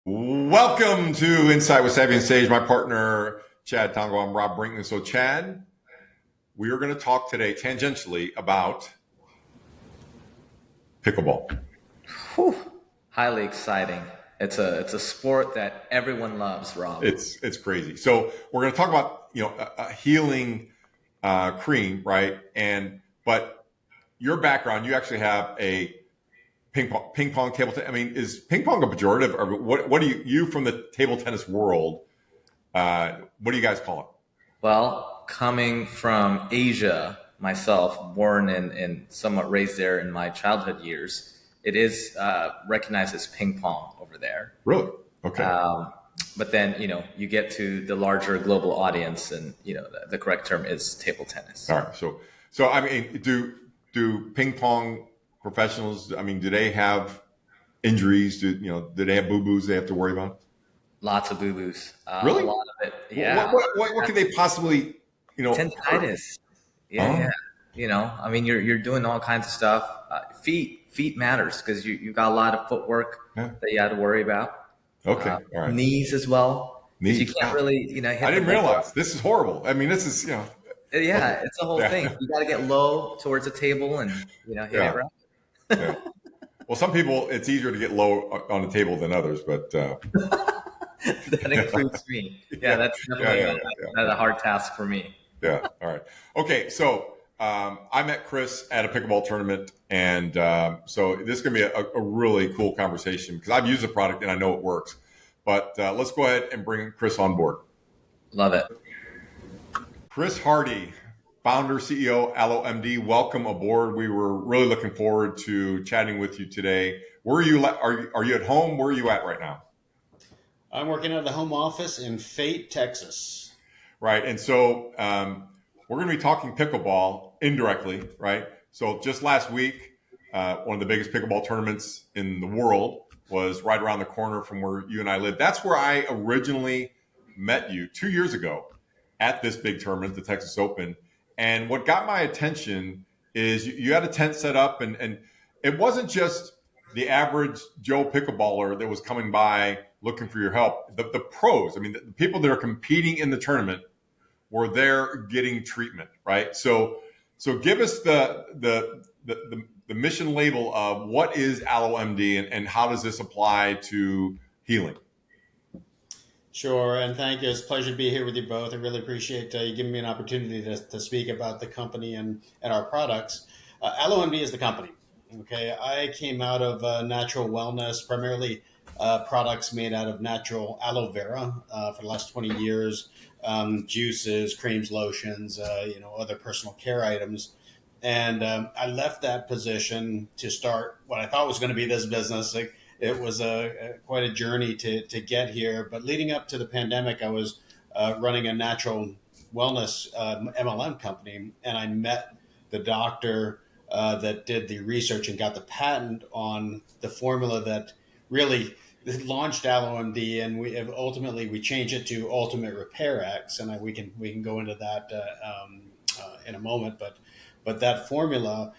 Welcome to Insight with Savvy and Sage. My partner, Chad Tongo. I'm Rob Brinkman. So, Chad, we are going to talk today tangentially about pickleball. Whew. Highly exciting. It's a sport that everyone loves, Rob. It's crazy. So, we're going to talk about a healing cream, right? But your background, you actually have a ping pong table. I mean, is ping pong a pejorative, or what do you from the table tennis world? What do you guys call it? Well, coming from Asia, myself, born and somewhat raised there in my childhood years, it is recognized as ping pong over there. Really? Okay. But then, you get to the larger global audience, and the correct term is table tennis. All right. So I mean, do ping pong professionals? I mean, do they have injuries? Do they have boo boos they have to worry about? Lots of boo-boos. Really? A lot of it. Yeah. What could they possibly hurt? Tendinitis. Yeah. Oh, I mean, you're doing all kinds of stuff. Feet matters because you got a lot of footwork yeah. that you had to worry about. Okay. All right. Knees as well. 'Cause Knees. you can't really, hit I didn't the leg. realize this is horrible. I mean, this is Yeah, Okay. it's a whole Yeah. thing. You got to get low towards the table and hit Yeah. it right. Yeah. Well, some people it's easier to get low on the table than others, but That includes me. Yeah, that's definitely not a hard task for me. yeah. All right. Okay. So I met Chris at a pickleball tournament, and so this is going to be a really cool conversation because I've used the product and I know it works. But let's go ahead and bring Chris on board. Love it. Chris Hardy, founder, CEO, Aloe MD. Welcome aboard. We were really looking forward to chatting with you today. Where are you? Are you at home? Where are you at right now? I'm working out of the home office in Fate, Texas. Right. And so we're going to be talking pickleball indirectly, right? So just last week, one of the biggest pickleball tournaments in the world was right around the corner from where you and I live. That's where I originally met you 2 years ago at this big tournament, the Texas Open. And what got my attention is you had a tent set up, and it wasn't just the average Joe pickleballer that was coming by looking for your help. The pros, I mean, the people that are competing in the tournament were there getting treatment, right? So give us the mission label of what is Aloe MD and how does this apply to healing? Sure, and thank you. It's a pleasure to be here with you both. I really appreciate you giving me an opportunity to speak about the company and our products. Aloe MD is the company. Okay, I came out of natural wellness, primarily products made out of natural aloe vera for the last 20 years, juices, creams, lotions, other personal care items. And I left that position to start what I thought was going to be this business. It was quite a journey to get here. But leading up to the pandemic, I was running a natural wellness MLM company, and I met the doctor that did the research and got the patent on the formula that really launched Aloe MD, and we changed it to Ultimate Repair X, and we can go into that in a moment. But that formula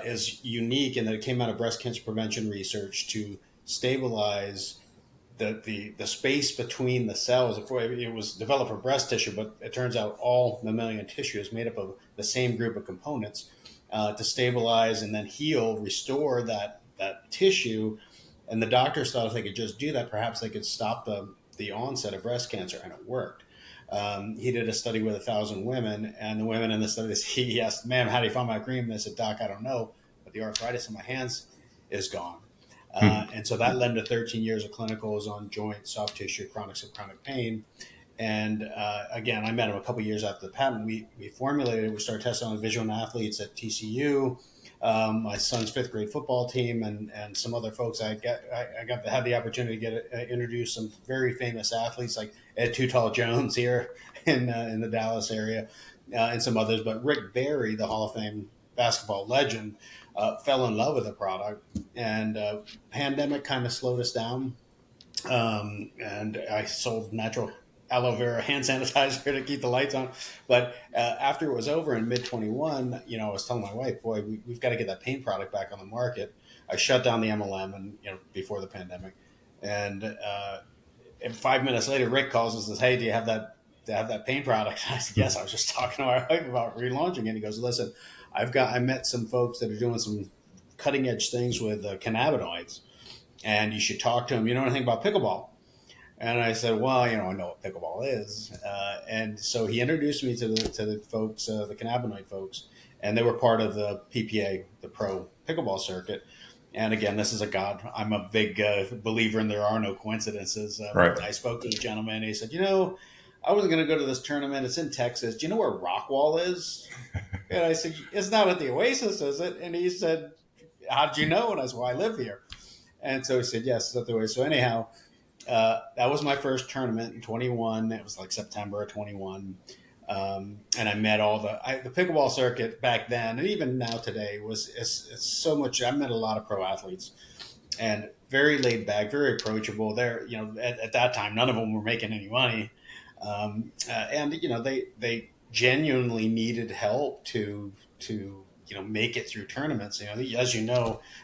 is unique in that it came out of breast cancer prevention research to stabilize the space between the cells. It was developed for breast tissue, but it turns out all mammalian tissue is made up of the same group of components to stabilize and then heal, restore that tissue. And the doctors thought if they could just do that, perhaps they could stop the onset of breast cancer, and it worked. He did a study with 1,000 women, and the women in the study, he asked, "Ma'am, how do you find my cream?" And they said, "Doc, I don't know, but the arthritis in my hands is gone." And so that led to 13 years of clinicals on joint, soft tissue, chronic subchronic pain. And again, I met him a couple years after the patent. We formulated it. We started testing on visual athletes at TCU, my son's fifth grade football team, and some other folks. I got to have the opportunity to introduce some very famous athletes like Ed Too Tall Jones here in the Dallas area, and some others. But Rick Barry, the Hall of Fame basketball legend, fell in love with the product, and pandemic kind of slowed us down. And I sold natural aloe vera hand sanitizer to keep the lights on. But after it was over in mid 21, I was telling my wife, boy, we've got to get that pain product back on the market. I shut down the MLM and before the pandemic, and And 5 minutes later, Rick calls and says, "Hey, do you have that pain product?" I said, "Yes." I was just talking to my wife about relaunching it. He goes, "Listen, I met some folks that are doing some cutting edge things with cannabinoids, and you should talk to them. You know anything about pickleball?" And I said, "Well, I know what pickleball is." And so he introduced me to the folks, the cannabinoid folks, and they were part of the PPA, the Pro Pickleball Circuit. And again, this is a god. I'm a big believer in there are no coincidences. Right. I spoke to the gentleman, and he said, I was going to go to this tournament. It's in Texas. Do you know where Rockwall is?" And I said, "It's not at the Oasis, is it?" And he said, "How did you know?" And I said, "Well, I live here." And so he said, "Yes, it's at the Oasis." So anyhow, that was my first tournament in 21. It was like September of 21. And I met the pickleball circuit back then, and even now today it's so much. I met a lot of pro athletes, and very laid back, very approachable. They're, at that time, none of them were making any money. And they genuinely needed help to make it through tournaments. As you're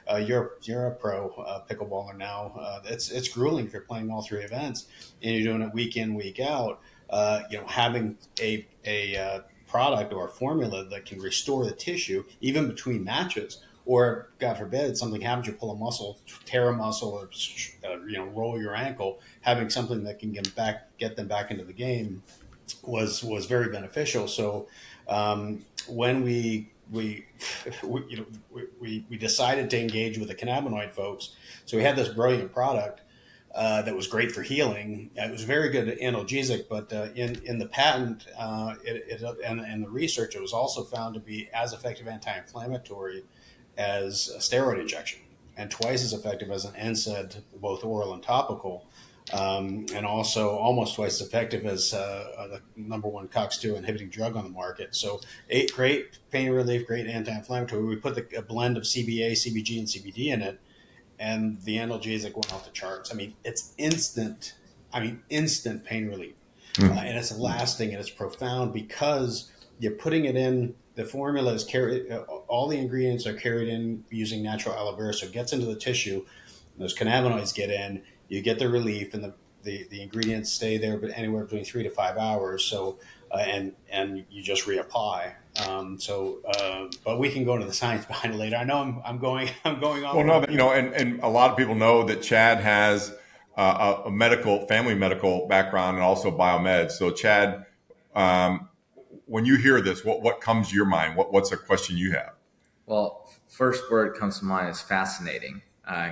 a pro pickleballer now. It's grueling if you're playing all three events and you're doing it week in, week out. Having a product or a formula that can restore the tissue even between matches, or God forbid something happens, you pull a muscle, tear a muscle, or roll your ankle. Having something that can get them back into the game was very beneficial. So when we decided to engage with the cannabinoid folks, so we had this brilliant product that was great for healing. It was very good analgesic, but in the patent and the research, it was also found to be as effective anti-inflammatory as a steroid injection, and twice as effective as an NSAID, both oral and topical, and also almost twice as effective as the number one COX-2 inhibiting drug on the market. So great pain relief, great anti-inflammatory. We put a blend of CBA, CBG, and CBD in it, and the analgesic went off the charts. I mean, it's instant. Instant pain relief, and it's lasting and it's profound because you're putting it in. The formula is carried. All the ingredients are carried in using natural aloe vera, so it gets into the tissue. Those cannabinoids get in. You get the relief, and the ingredients stay there, but anywhere between 3 to 5 hours. So, and you just reapply. But we can go into the science behind it later. I know I'm going on. Well, no, and a lot of people know that Chad has a family medical background and also biomed. So, Chad, when you hear this, what comes to your mind? What's a question you have? Well, first word comes to mind is fascinating.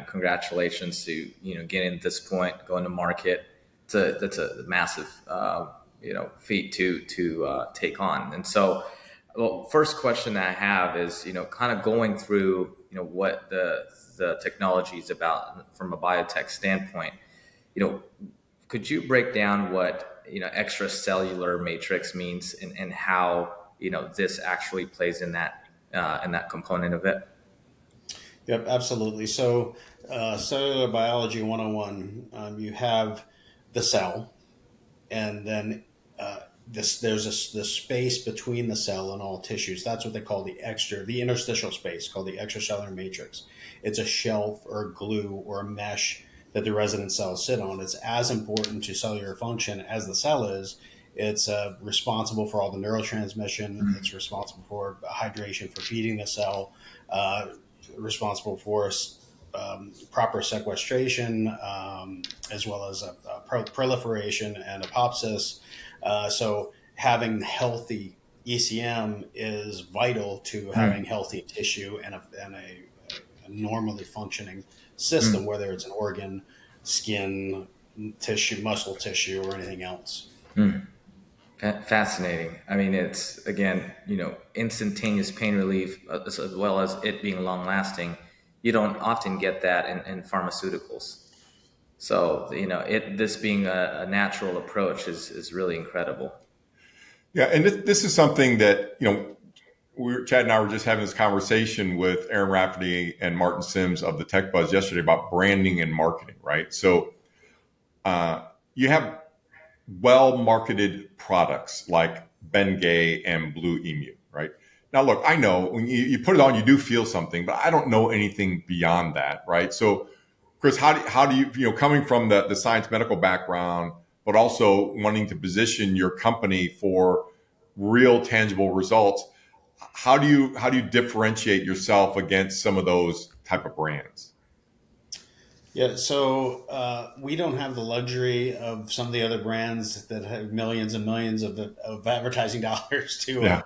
Congratulations to getting to this point, going to market. That's a massive feat to take on. And so, well, first question that I have is kind of going through what the technology is about from a biotech standpoint. Could you break down what extracellular matrix means and how this actually plays in that component of it? Yep, absolutely. So, cellular biology 101, you have the cell, and then there's this space between the cell and all tissues. That's what they call the interstitial space, called the extracellular matrix. It's a shelf or glue or a mesh that the resident cells sit on. It's as important to cellular function as the cell is. It's responsible for all the neurotransmission. It's responsible for hydration, for feeding the cell. Responsible for proper sequestration, as well as proliferation and apoptosis. So having healthy ECM is vital to having healthy tissue and a normally functioning system, whether it's an organ, skin, tissue, muscle tissue, or anything else. Fascinating. I mean, it's again, instantaneous pain relief as well as it being long lasting. You don't often get that in pharmaceuticals. So, this being a natural approach is really incredible. Yeah, and this is something that Chad and I were just having this conversation with Aaron Rafferty and Martin Sims of the Tech Buzz yesterday about branding and marketing, right? So you have well-marketed products like Bengay and Blue Emu, right? Now, look, I know when you put it on, you do feel something, but I don't know anything beyond that, right? So, Chris, how do you coming from the science medical background, but also wanting to position your company for real tangible results? How do you differentiate yourself against some of those type of brands? Yeah, so we don't have the luxury of some of the other brands that have millions and millions of advertising dollars Yeah,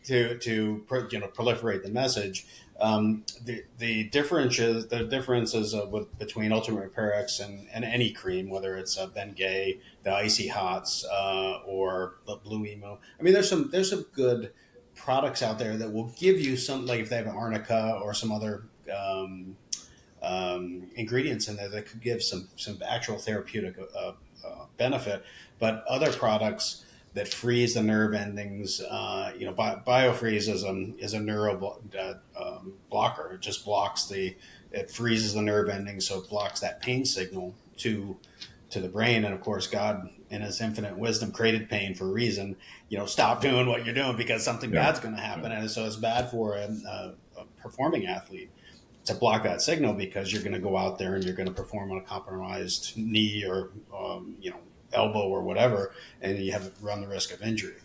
to proliferate the message. The differences between Ultimate Repair X and any cream, whether it's Bengay, the Icy Hots, or the Blue Emo. I mean, there's some good products out there that will give you some, like if they have an arnica or some other ingredients in there that could give some actual therapeutic benefit. But other products that freeze the nerve endings, BioFreeze is a blocker. It just it freezes the nerve endings, so it blocks that pain signal to the brain. And of course, God, in His infinite wisdom, created pain for a reason. Stop doing what you're doing because something yeah, bad's going to happen, and so it's bad for a performing athlete to block that signal, because you're going to go out there and you're going to perform on a compromised knee or elbow or whatever, and you have run the risk of injury.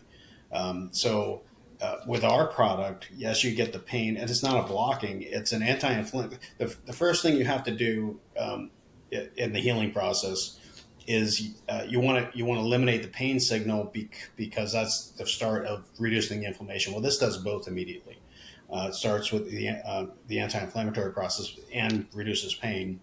With our product, yes, you get the pain, and it's not a blocking; it's an anti-inflammatory. The first thing you have to do in the healing process is you want to eliminate the pain signal because that's the start of reducing the inflammation. Well, this does both immediately. It starts with the anti-inflammatory process and reduces pain.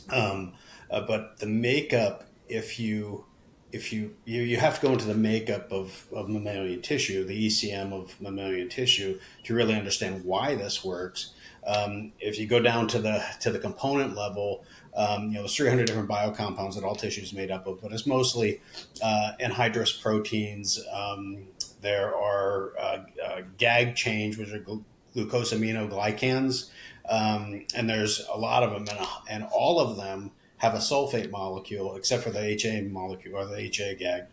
But the makeup, if you have to go into the makeup of mammalian tissue, the ECM of mammalian tissue, to really understand why this works. If you go down to the component level, there's 300 different biocompounds that all tissue is made up of, but it's mostly anhydrous proteins. There are GAG change, which are glucosaminoglycans, and there's a lot of them, and all of them have a sulfate molecule, except for the HA molecule or the HA GAG,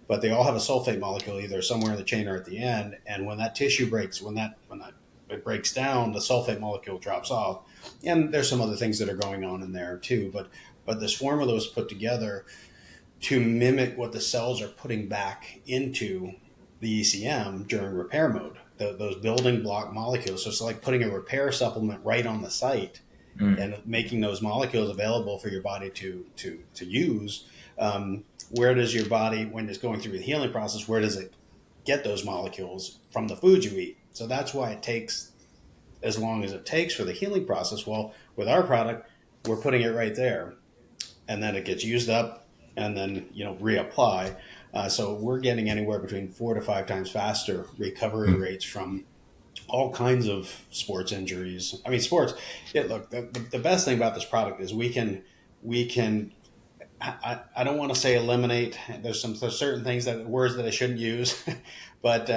but they all have a sulfate molecule either somewhere in the chain or at the end. And when that tissue breaks, when it breaks down, the sulfate molecule drops off. And there's some other things that are going on in there too, but this formula was put together to mimic what the cells are putting back into the ECM during repair mode. Those building block molecules. So it's like putting a repair supplement right on the site and making those molecules available for your body to use. Where does your body, when it's going through the healing process, where does it get those molecules? From the food you eat. So that's why it takes as long as it takes for the healing process. Well, with our product, we're putting it right there, and then it gets used up and then reapply. So we're getting anywhere between 4 to 5 times faster recovery rates from all kinds of sports injuries. I mean, sports. Look, the best thing about this product is we can. I don't want to say eliminate. There's certain words that I shouldn't use, but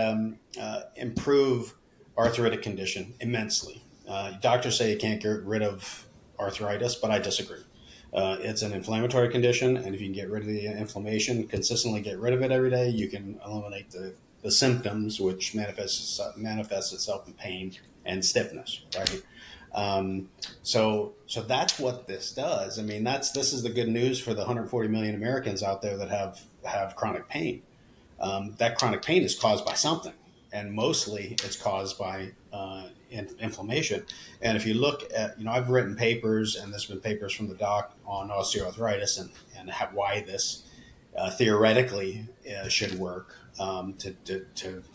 improve arthritic condition immensely. Doctors say you can't get rid of arthritis, but I disagree. It's an inflammatory condition, and if you can get rid of the inflammation, consistently get rid of it every day, you can eliminate the symptoms, which manifests itself in pain and stiffness, right? So that's what this does. I mean, this is the good news for the 140 million Americans out there that have chronic pain. That chronic pain is caused by something, and mostly it's caused by inflammation. And if you look at, I've written papers, and there's been papers from the doc on osteoarthritis and why this theoretically should work to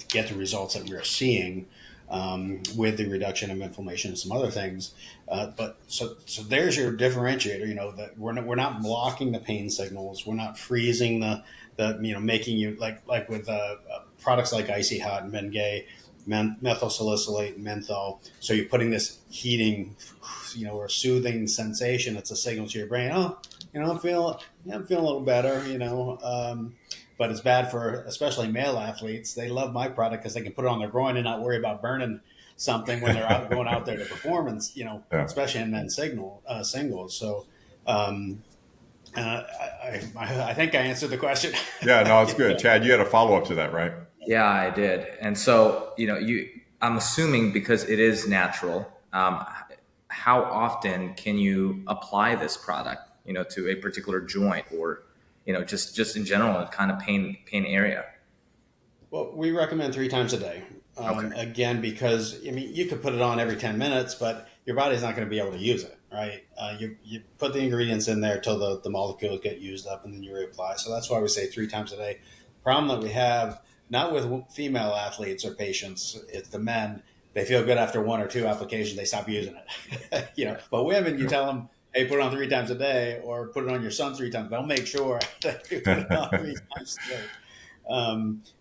get the results that we're seeing with the reduction of inflammation and some other things. But so there's your differentiator. That we're not blocking the pain signals. We're not freezing the making you like with products like Icy Hot and Bengay, methyl salicylate, menthol. So you're putting this heating, or soothing sensation. It's a signal to your brain. Oh, I'm feeling a little better. But it's bad for especially male athletes. They love my product because they can put it on their groin and not worry about burning something when they're going out there to perform, and Yeah. especially in men's singles. So I think I answered the question. Yeah, no, it's good. Chad, you had a follow up to that, right? Yeah, I did. And so, I'm assuming because it is natural, how often can you apply this product, to a particular joint, or, just in general, a kind of pain area? Well, we recommend 3 times a day. Okay. Again, because I mean, you could put it on every 10 minutes, but your body's not going to be able to use it, right? You put the ingredients in there till the molecules get used up, and then you reapply. So that's why we say 3 times a day. The problem that we have, not with female athletes or patients, it's the men. They feel good after 1 or 2 applications, they stop using it. But women, you tell them, hey, put it on 3 times a day, or put it on your son 3 times. They'll make sure that you put it on 3 times a day.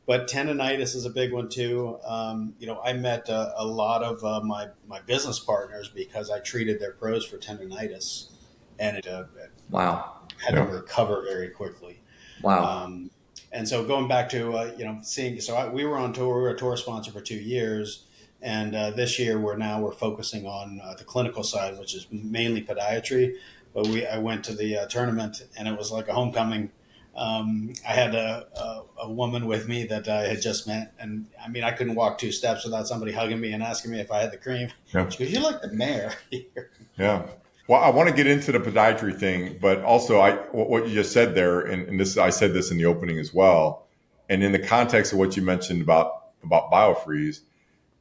But tendonitis is a big one too. I met a lot of my business partners because I treated their pros for tendonitis, and it Wow. had to recover very quickly. Wow. And so going back to seeing, we were on tour. We were a tour sponsor for 2 years, and this year we're focusing on the clinical side, which is mainly podiatry. But I went to the tournament, and it was like a homecoming. I had a woman with me that I had just met, and I mean, I couldn't walk 2 steps without somebody hugging me and asking me if I had the cream. Yeah. She goes, "You're like the mayor here." Yeah. Well, I want to get into the podiatry thing, but also what you just said there, and this, I said this in the opening as well, and in the context of what you mentioned about BioFreeze,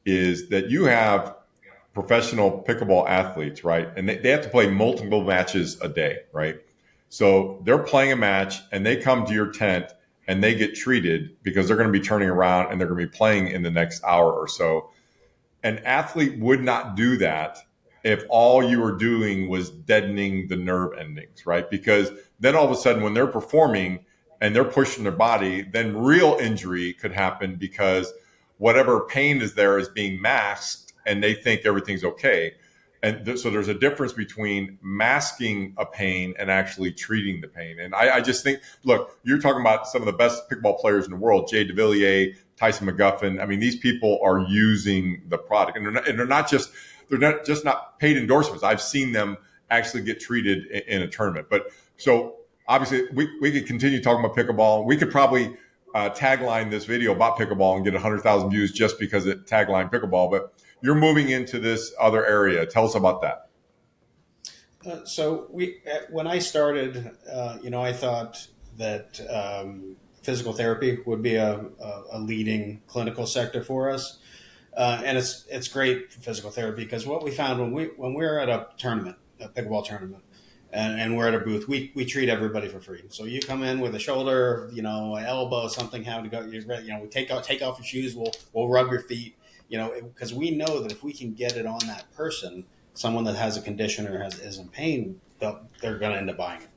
is that you have professional pickleball athletes, right? And they have to play multiple matches a day, right? So they're playing a match and they come to your tent and they get treated because they're going to be turning around and they're going to be playing in the next hour or so. An athlete would not do that if all you were doing was deadening the nerve endings, right? Because then all of a sudden when they're performing and they're pushing their body, then real injury could happen because whatever pain is there is being masked and they think everything's okay. And so there's a difference between masking a pain and actually treating the pain. And I just think, look, you're talking about some of the best pickleball players in the world, Jay DeVilliers, Tyson McGuffin. I mean, these people are using the product, and they're not just not paid endorsements. I've seen them actually get treated in a tournament. But so obviously we could continue talking about pickleball. We could probably tagline this video about pickleball and get 100,000 views just because it tagline pickleball. But you're moving into this other area. Tell us about that. When I started, I thought that physical therapy would be a leading clinical sector for us, and it's great for physical therapy because what we found when we're at a tournament, a pickleball tournament, and we're at a booth, we treat everybody for free. So you come in with a shoulder, an elbow, something having to go, we take off your shoes, we'll rub your feet. Because we know that if we can get it on that person, someone that has a condition or is in pain, they're going to end up buying it.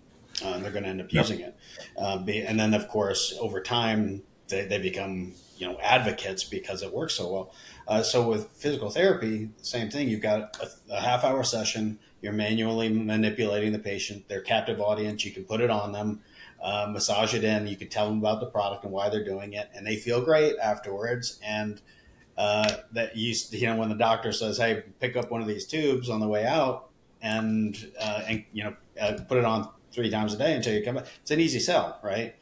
And they're going to end up using it. And then, of course, over time, they become, advocates because it works so well. So with physical therapy, same thing. You've got a half-hour session. You're manually manipulating the patient. They're captive audience. You can put it on them, massage it in. You can tell them about the product and why they're doing it. And they feel great afterwards. And that when the doctor says, "Hey, pick up one of these tubes on the way out and put it on 3 times a day until you come back," it's an easy sell, right?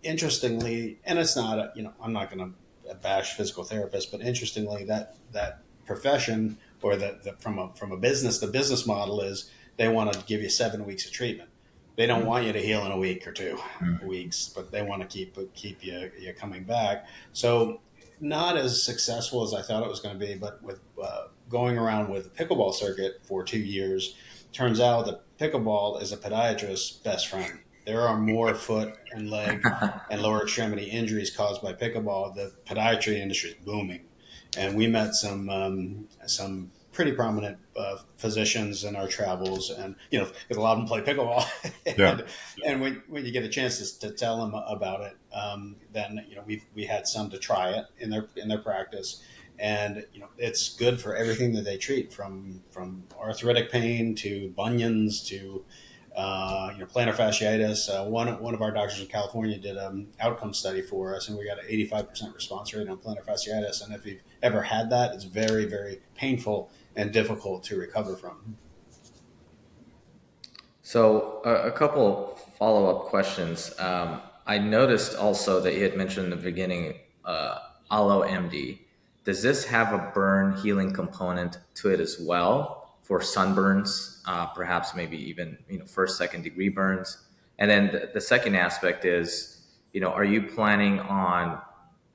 Interestingly, and it's not, I'm not going to bash physical therapists, but interestingly, that profession or from a business, the business model is they want to give you 7 weeks of treatment. They don't want you to heal in a week or 2 weeks, but they want to keep you coming back. So not as successful as I thought it was going to be, but with going around with the pickleball circuit for 2 years, turns out that pickleball is a podiatrist's best friend. There are more foot and leg and lower extremity injuries caused by pickleball. The podiatry industry is booming, and we met some pretty prominent physicians in our travels, and because a lot of them play pickleball. And when you get a chance to tell them about it, then we had some to try it in their practice, and it's good for everything that they treat, from arthritic pain to bunions to plantar fasciitis. One of our doctors in California did an outcome study for us, and we got an 85% response rate on plantar fasciitis. And if you've ever had that, it's very, very painful and difficult to recover from. So a couple follow-up questions. I noticed also that you had mentioned in the beginning, aloe MD. Does this have a burn healing component to it as well for sunburns, perhaps maybe even first, second degree burns. And then the second aspect is, are you planning on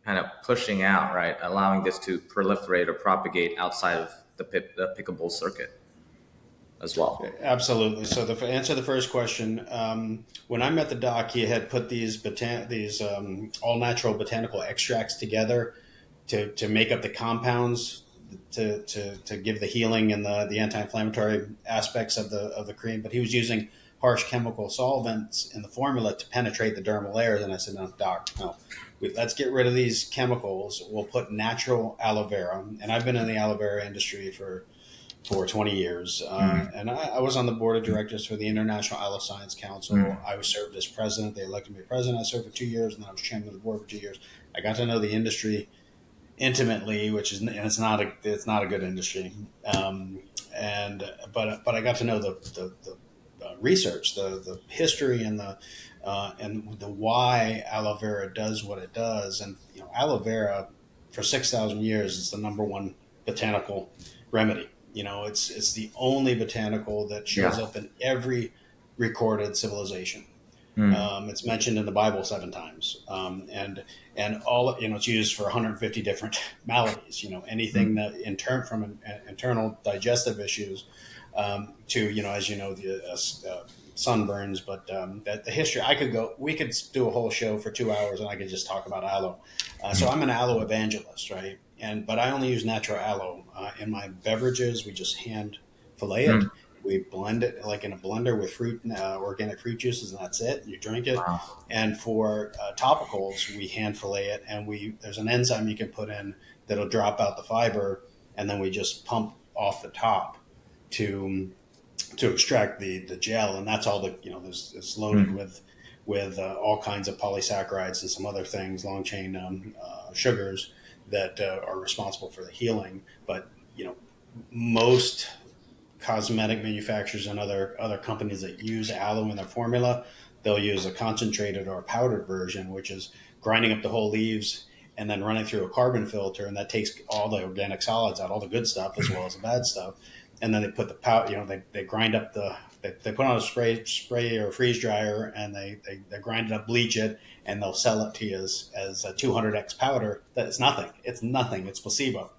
kind of pushing out, right, allowing this to proliferate or propagate outside of the pickleball circuit as well? Absolutely. So to answer the first question, when I met the doc, he had put these all natural botanical extracts together to make up the compounds to give the healing and the anti-inflammatory aspects of the cream. But he was using harsh chemical solvents in the formula to penetrate the dermal layers. And I said, no, doc, no. Let's get rid of these chemicals. We'll put natural aloe vera. And I've been in the aloe vera industry for 20 years. And I was on the board of directors for the International Aloe Science Council. I was served as president. They elected me president. I served for 2 years, and then I was chairman of the board for 2 years. I got to know the industry intimately, and it's not a good industry. But I got to know the research, the history, and the why aloe vera does what it does. And aloe vera for 6,000 years is the number one botanical remedy. It's the only botanical that shows up in every recorded civilization. It's mentioned in the Bible 7 times, and all it's used for 150 different maladies. Anything that from internal digestive issues to as the sunburns. But that the history, we could do a whole show for 2 hours, and I could just talk about aloe. So I'm an aloe evangelist, right? But I only use natural aloe in my beverages. We just hand fillet it. We blend it like in a blender with organic fruit juices, and that's it. You drink it. Wow. And for topicals, we hand fillet it, and there's an enzyme you can put in that'll drop out the fiber, and then we just pump off the top to extract the gel, and that's all it's loaded with all kinds of polysaccharides and some other things, long chain sugars that are responsible for the healing. But most cosmetic manufacturers and other companies that use aloe in their formula, they'll use a concentrated or a powdered version, which is grinding up the whole leaves and then running through a carbon filter, and that takes all the organic solids out, all the good stuff as well as the bad stuff. And then they put the powder, they grind up they put on a spray or freeze dryer, and they grind it up, bleach it, and they'll sell it to you as a 200x powder. That's nothing. It's nothing. It's placebo.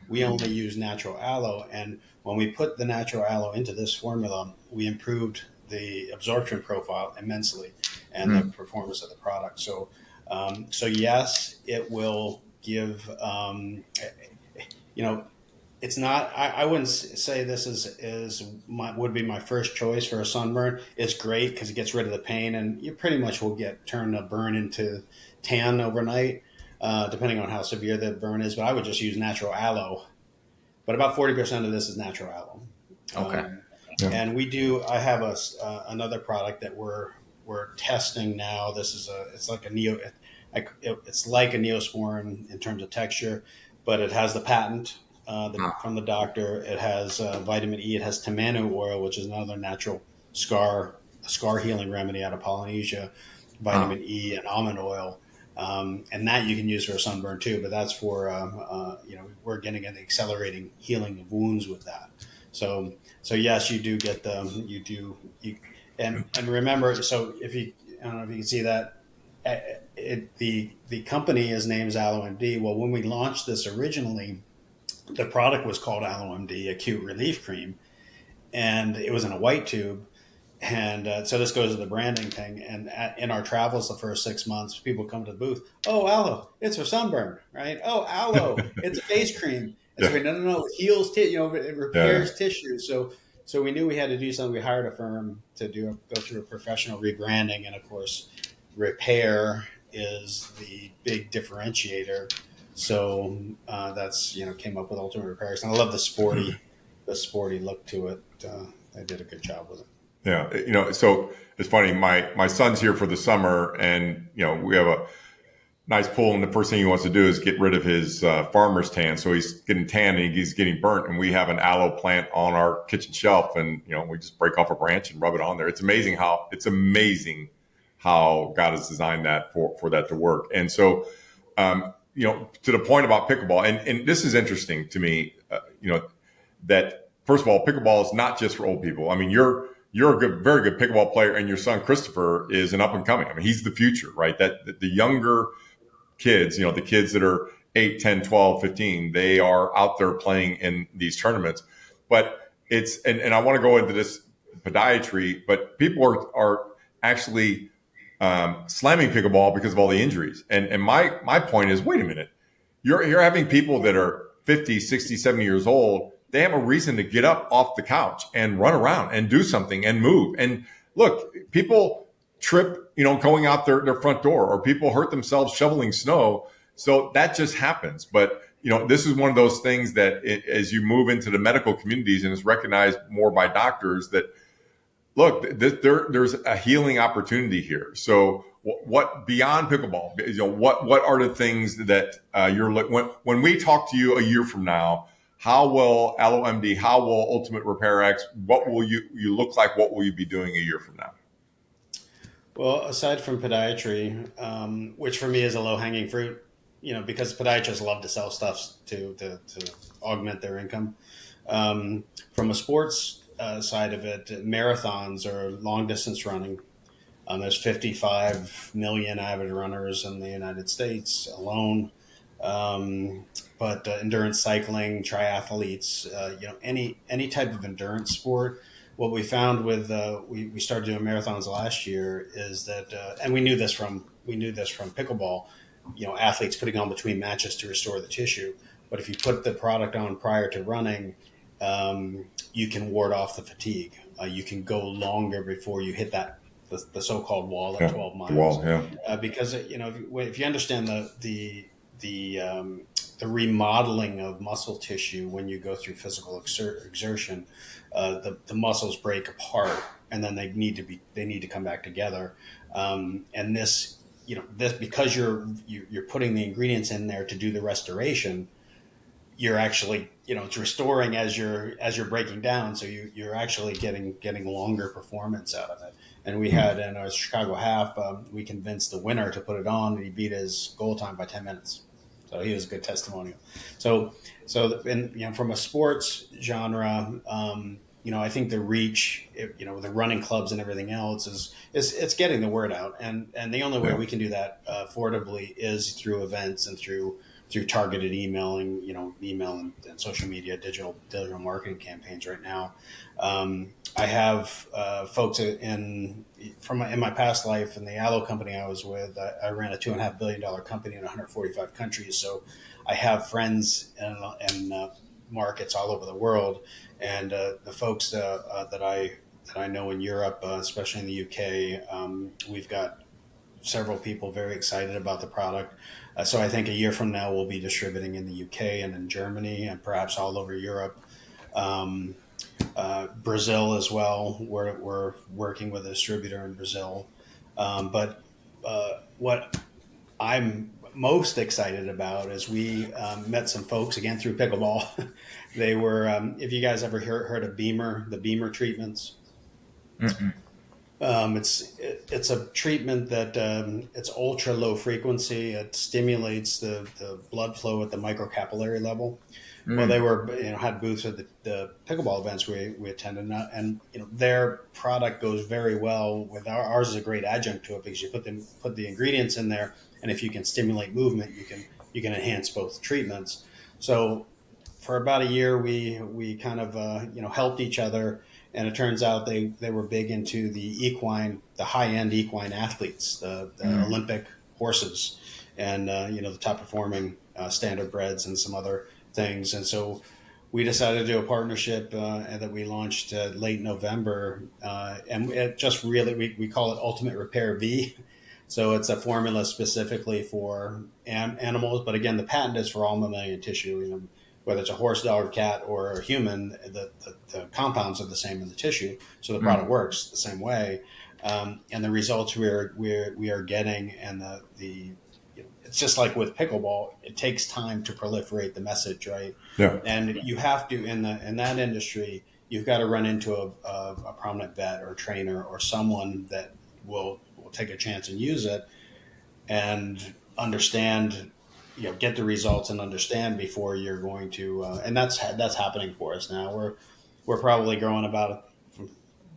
We only use natural aloe, and when we put the natural aloe into this formula, we improved the absorption profile immensely and the performance of the product. So yes, it will give. It's not. I wouldn't say this would be my first choice for a sunburn. It's great because it gets rid of the pain, and you pretty much will turn a burn into tan overnight, depending on how severe the burn is. But I would just use natural aloe. But about 40% of this is natural aloe. Okay. And I have another product that we're testing now. It's like a Neosporin in terms of texture, but it has the patent from the doctor. It has vitamin E. It has tamanu oil, which is another natural scar healing remedy out of Polynesia. Vitamin E and almond oil. And that you can use for a sunburn too, but that's for we're getting an accelerating healing of wounds with that. So yes, you do get and remember. So I don't know if you can see that the company is named Aloe MD. Well, when we launched this originally, the product was called Aloe MD Acute Relief Cream, and it was in a white tube. And so this goes to the branding thing. And in our travels, the first 6 months, people come to the booth. Oh, aloe, it's for sunburn, right? Oh, aloe, it's a face cream. And so no, it heals, it repairs tissue. So we knew we had to do something. We hired a firm to go through a professional rebranding, and of course, repair is the big differentiator. So that's came up with Ultimate Repairs, and I love the sporty look to it. They did a good job with it. Yeah, so it's funny. My son's here for the summer, and we have a nice pool, and the first thing he wants to do is get rid of his farmer's tan. So he's getting tan and he's getting burnt, and we have an aloe plant on our kitchen shelf, and we just break off a branch and rub it on there. It's amazing how God has designed that for that to work. And so to the point about pickleball, and this is interesting to me, that first of all, pickleball is not just for old people. I mean, you're a good, very good pickleball player, and your son Christopher is an up and coming. I mean, he's the future, right? That the younger kids, the kids that are 8, 10, 12, 15, they are out there playing in these tournaments. But and I want to go into this podiatry, but people are actually slamming pickleball because of all the injuries. And my point is, wait a minute, you're having people that are 50, 60, 70 years old. They have a reason to get up off the couch and run around and do something and move. And look, people trip, going out their front door, or people hurt themselves shoveling snow. So that just happens. But, this is one of those things that as you move into the medical communities, and it's recognized more by doctors, that look, there's a healing opportunity here. So what beyond pickleball, what are the things that you're when we talk to you a year from now, how will Aloe MD, how will Ultimate Repair X, what will you look like? What will you be doing a year from now? Well, aside from podiatry, which for me is a low hanging fruit, because podiatrists love to sell stuff to augment their income. From a sports side of it, marathons or long distance running. There's 55 million avid runners in the United States alone. But endurance cycling, triathletes, any type of endurance sport. What we found with we started doing marathons last year is that, and we knew this from pickleball. Athletes putting on between matches to restore the tissue. But if you put the product on prior to running, you can ward off the fatigue. You can go longer before you hit the so-called wall at 12 miles. The wall, yeah. Because if you understand the remodeling of muscle tissue when you go through physical exertion, the muscles break apart, and then they need to come back together. And this because you're putting the ingredients in there to do the restoration, you're actually it's restoring as you're breaking down, so you're actually getting longer performance out of it. And we had in our Chicago half, we convinced the winner to put it on, and he beat his goal time by 10 minutes. So he was a good testimonial. So from a sports genre, I think the reach, the running clubs and everything else is it's getting the word out, and the only way we can do that affordably is through events and through targeted emailing, email and social media, digital marketing campaigns right now. I have folks in my past life in the Aloe company I was with. I ran a $2.5 billion company in 145 countries. So I have friends in markets all over the world, and the folks that I know in Europe, especially in the UK, we've got several people very excited about the product. So I think a year from now we'll be distributing in the UK and in Germany and perhaps all over Europe. Brazil as well. We're working with a distributor in Brazil. But what I'm most excited about is we met some folks again through pickleball. They were, if you guys ever heard of the Beamer treatments. Mm-mm. It's a treatment that it's ultra low frequency. It stimulates the blood flow at the microcapillary level. Well, they were had booths at the pickleball events we attended, and their product goes very well with ours. Is a great adjunct to it because you put the ingredients in there, and if you can stimulate movement, you can enhance both treatments. So for about a year, we kind of helped each other. And it turns out they were big into the high-end equine athletes, the Olympic horses, and the top performing standardbreds and some other things. And so we decided to do a partnership that we launched late November, and it just really we call it Ultimate Repair V. So it's a formula specifically for animals, but again, the patent is for all mammalian tissue. Whether it's a horse, dog, cat, or a human, the compounds are the same in the tissue, so the product works the same way. And the results we are getting, and it's just like with pickleball, it takes time to proliferate the message, right? Yeah. And you have to in that industry, you've got to run into a prominent vet or trainer or someone that will take a chance and use it and understand. Get the results and understand before you're going to, and that's happening for us now. We're we're probably growing about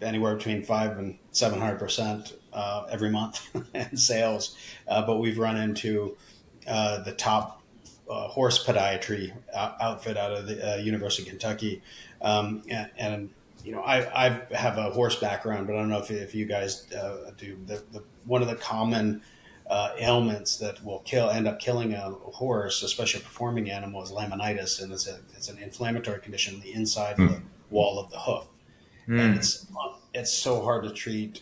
anywhere between 500% and 700% every month in sales. But we've run into the top horse podiatry outfit out of the University of Kentucky, and I have a horse background, but I don't know if you guys do. One of the common ailments that will end up killing a horse, especially a performing animal, is laminitis, and it's an inflammatory condition on the inside of the wall of the hoof, and it's so hard to treat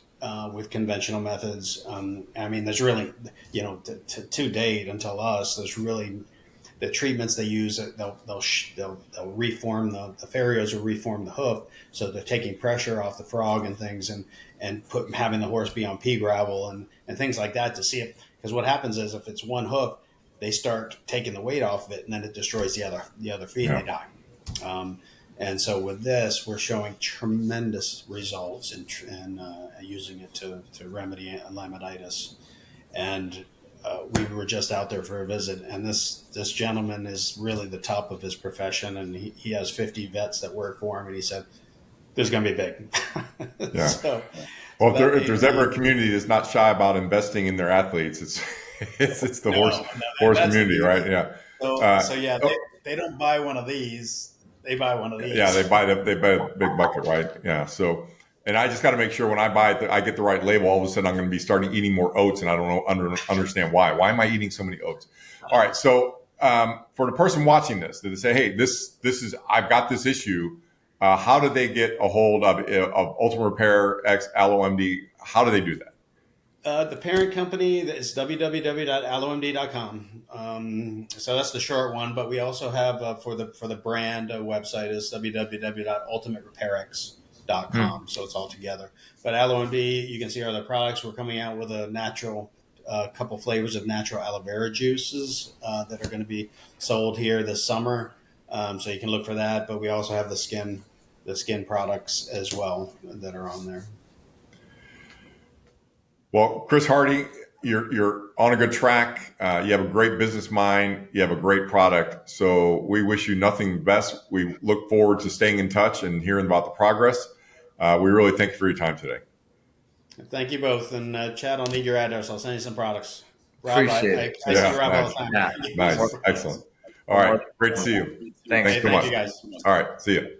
with conventional methods. I mean, there's really, to date until us, there's really the treatments they use. They'll reform the farriers will reform the hoof, so they're taking pressure off the frog and things, and having the horse be on pea gravel and things like that to see if, because what happens is if it's one hoof, they start taking the weight off of it, and then it destroys the other feet, and they die. And so with this, we're showing tremendous results in using it to remedy laminitis. And we were just out there for a visit, and this gentleman is really the top of his profession, and he has 50 vets that work for him, and he said, "This is going to be big." Yeah. Well, if there's ever a community that's not shy about investing in their athletes, it's the horse community, right? Yeah. So yeah, they don't buy one of these. They buy one of these. Yeah, they buy a big bucket, right? Yeah. So, and I just got to make sure when I buy it, I get the right label. All of a sudden, I'm going to be starting eating more oats, and I don't know understand why. Why am I eating so many oats? All right. So, for the person watching this, they say, "Hey, this is I've got this issue." How do they get a hold of Ultimate Repair X Aloe MD? How do they do that? The parent company is www.aloemd.com. So that's the short one, but we also have for the brand website is www.ultimaterepairx.com. So it's all together. But Aloe MD, you can see our other products. We're coming out with a natural couple flavors of natural aloe vera juices that are going to be sold here this summer. So you can look for that. But we also have the skin products as well that are on there. Well, Chris Hardy, you're on a good track. You have a great business mind. You have a great product. So we wish you nothing best. We look forward to staying in touch and hearing about the progress. We really thank you for your time today. Thank you both. And Chad, I'll need your address. I'll send you some products. Rob, appreciate it. I see Rob all the time. Nice. Excellent. All right. Great to see you. Thanks. Thanks so much. You guys. All right. See you.